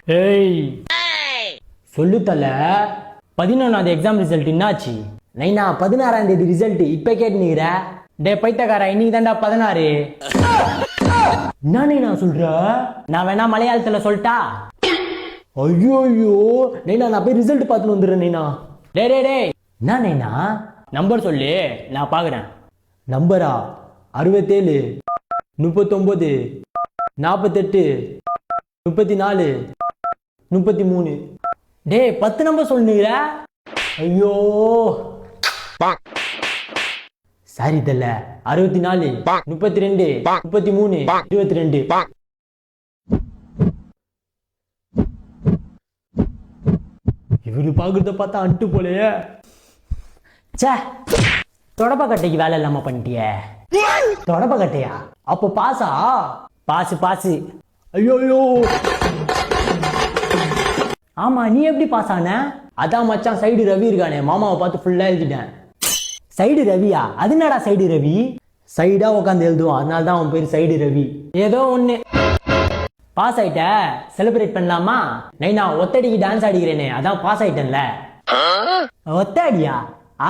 ஏய் சொல்லு தல 11வது எக்ஸாம் ரிசல்ட் என்னாச்சு? நைனா 16ஆம் தேதி ரிசல்ட் இப்ப கேட்டுனுக்கிற. டே பைத்தக்காரா, இன்னைக்கு தாண்டா 16. என்ன நைனா சொல்ற? நான் வேணா மலையாளத்துல சொல்லிட்டா? ஐயோ ஐயோ நைனா, நான் போய் ரிசல்ட் பார்த்துட்டு வந்துடுறேன் நைனா. டே டே டே என்ன நைனா? நம்பர் சொல்லு, நான் பாக்குறேன். நம்பரா? 67 39 48 34 33. டே 10 நம்பர் சொல்லுங்கிற. ஐயோ சாரி தல. 64 32 33 22. இவரு பாக்குறத பார்த்தா அட்டு போலையே. சே, தொடப்ப கட்டைக்கு வேலை இல்லாம பண்ணிட்டிய. தொடப்ப கட்டையா? அப்போ பாசா? பாசு பாசு. ஐயோ ஐயோ. ஆமா, நீ எப்படி பாஸ் ஆன? அதான் மச்சான், சைடு ரவி இருக்கானே, மாமாவை பார்த்து ஃபுல்லா எழுதிட்டேன். சைடு ரவியா? அது என்னடா சைடு ரவி? சைடா உட்காந்து எழுதுவான், அதனால தான் அவன் பேர் சைடு ரவி. ஏதோ ஒண்ணு. பாஸ் ஆயிட்ட, செலிப்ரேட் பண்ணலாமா? நைனா ஒத்தடிக்கு டான்ஸ் ஆடிக்கிறேனே, அதான் பாஸ் ஆயிட்டேன்ல. ஒத்தாடியா?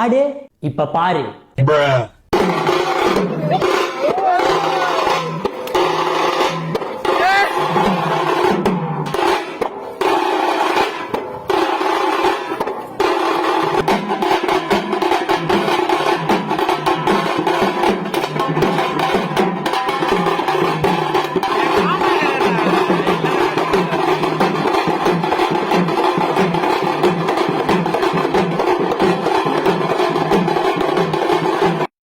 ஆடு. இப்ப பாரு.